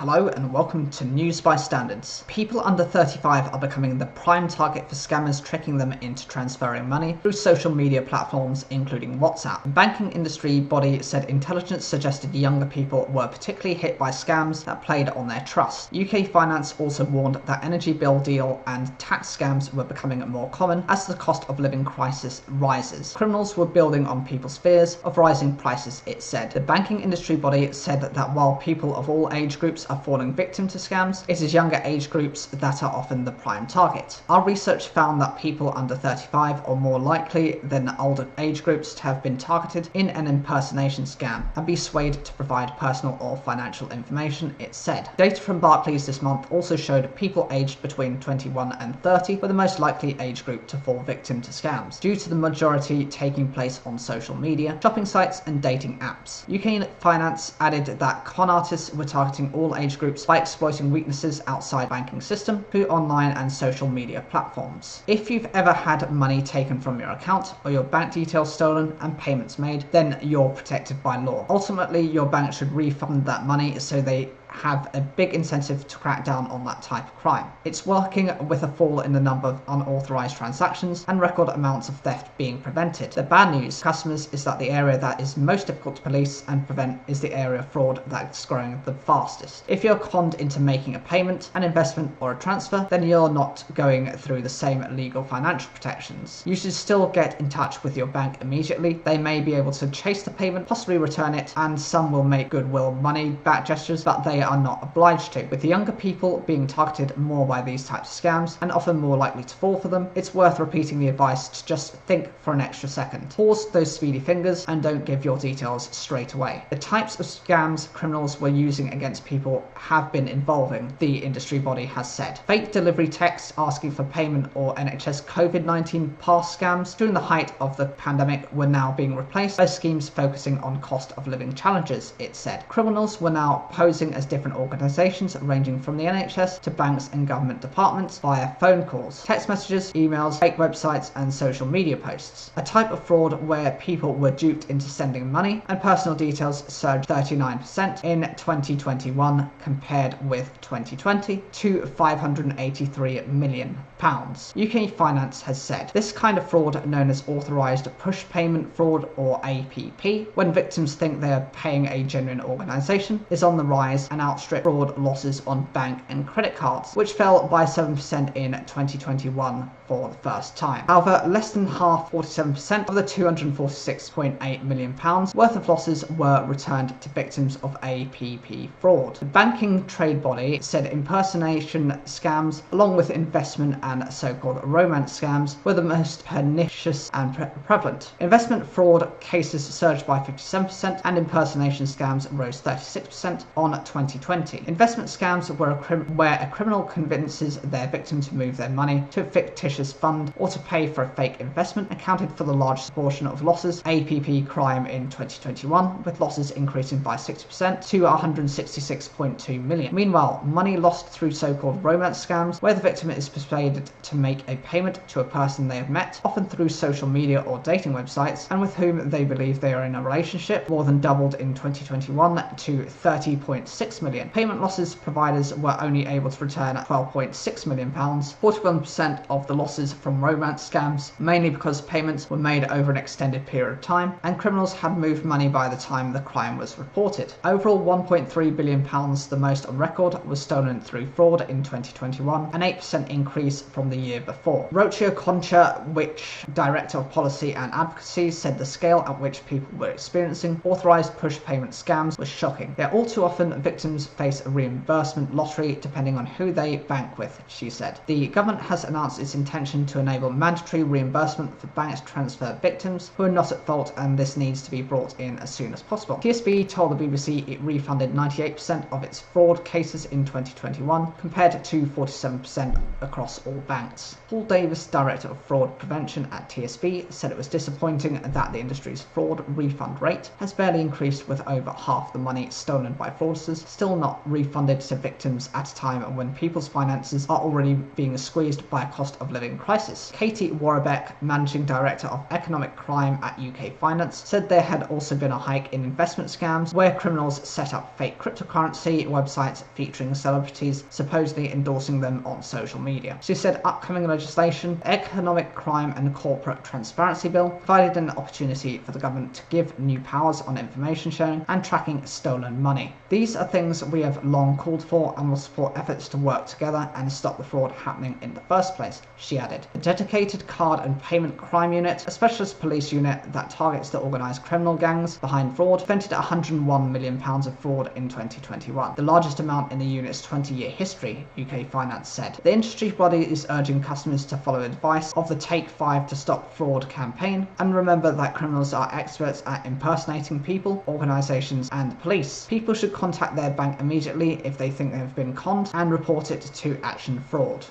Hello and welcome to News by Standards. People under 35 are becoming the prime target for scammers tricking them into transferring money through social media platforms including WhatsApp. The banking industry body said intelligence suggested younger people were particularly hit by scams that played on their trust. UK Finance also warned that energy bill deal and tax scams were becoming more common as the cost of living crisis rises. Criminals were building on people's fears of rising prices, it said. The banking industry body said that while people of all age groups are falling victim to scams, it is younger age groups that are often the prime target. Our research found that people under 35 are more likely than older age groups to have been targeted in an impersonation scam and be swayed to provide personal or financial information, it said. Data from Barclays this month also showed people aged between 21 and 30 were the most likely age group to fall victim to scams, due to the majority taking place on social media, shopping sites and dating apps. UK Finance added that con artists were targeting all age groups by exploiting weaknesses outside the banking system through online and social media platforms. If you've ever had money taken from your account or your bank details stolen and payments made, then you're protected by law. Ultimately, your bank should refund that money so they have a big incentive to crack down on that type of crime. It's working with a fall in the number of unauthorized transactions and record amounts of theft being prevented. The bad news for customers is that the area that is most difficult to police and prevent is the area of fraud that's growing the fastest. If you're conned into making a payment, an investment or a transfer, then you're not going through the same legal financial protections. You should still get in touch with your bank immediately. They may be able to chase the payment, possibly return it, and some will make goodwill money back gestures, but they are not obliged to. With the younger people being targeted more by these types of scams and often more likely to fall for them, it's worth repeating the advice to just think for an extra second. Pause those speedy fingers and don't give your details straight away. The types of scams criminals were using against people have been evolving, the industry body has said. Fake delivery texts asking for payment or NHS COVID-19 pass scams during the height of the pandemic were now being replaced by schemes focusing on cost of living challenges, it said. Criminals were now posing as different organisations ranging from the NHS to banks and government departments via phone calls, text messages, emails, fake websites and social media posts. A type of fraud where people were duped into sending money and personal details surged 39% in 2021 compared with 2020 to £583 million. UK Finance has said this kind of fraud, known as authorised push payment fraud or APP, when victims think they are paying a genuine organisation, is on the rise and outstrip fraud losses on bank and credit cards, which fell by 7% in 2021 for the first time. However, less than half, 47% of the £246.8 million worth of losses were returned to victims of APP fraud. The banking trade body said impersonation scams, along with investment and so-called romance scams, were the most pernicious and prevalent. Investment fraud cases surged by 57% and impersonation scams rose 36% on 2020. Investment scams were where a criminal convinces their victim to move their money to a fictitious fund or to pay for a fake investment, accounted for the largest portion of losses APP crime in 2021, with losses increasing by 60% to 166.2 million. Meanwhile, money lost through so-called romance scams, where the victim is persuaded to make a payment to a person they have met, often through social media or dating websites, and with whom they believe they are in a relationship, more than doubled in 2021 to 30.6 million. Payment losses providers were only able to return £12.6 million, 41% of the losses from romance scams, mainly because payments were made over an extended period of time and criminals had moved money by the time the crime was reported. Overall, £1.3 billion, the most on record, was stolen through fraud in 2021, an 8% increase from the year before. Rocio Concha, which Director of Policy and Advocacy, said the scale at which people were experiencing authorised push payment scams was shocking. Yet all too often, victims face a reimbursement lottery depending on who they bank with, she said. The government has announced its intention to enable mandatory reimbursement for banks to transfer victims who are not at fault, and this needs to be brought in as soon as possible. TSB told the BBC it refunded 98% of its fraud cases in 2021, compared to 47% across all banks. Paul Davis, Director of Fraud Prevention at TSB, said it was disappointing that the industry's fraud refund rate has barely increased, with over half the money stolen by fraudsters still not refunded to victims at a time when people's finances are already being squeezed by a cost of living crisis. Katie Warbeck, Managing Director of Economic Crime at UK Finance, said there had also been a hike in investment scams where criminals set up fake cryptocurrency websites featuring celebrities supposedly endorsing them on social media. She said upcoming legislation, the Economic Crime and Corporate Transparency Bill, provided an opportunity for the government to give new powers on information sharing and tracking stolen money. These are things we have long called for and will support efforts to work together and stop the fraud happening in the first place, she added. A dedicated card and payment crime unit, a specialist police unit that targets the organised criminal gangs behind fraud, prevented £101 million of fraud in 2021, the largest amount in the unit's 20-year history, UK Finance said. The industry body is urging customers to follow advice of the Take 5 to Stop Fraud campaign and remember that criminals are experts at impersonating people, organisations and police. People should contact their bank immediately if they think they have been conned and report it to Action Fraud.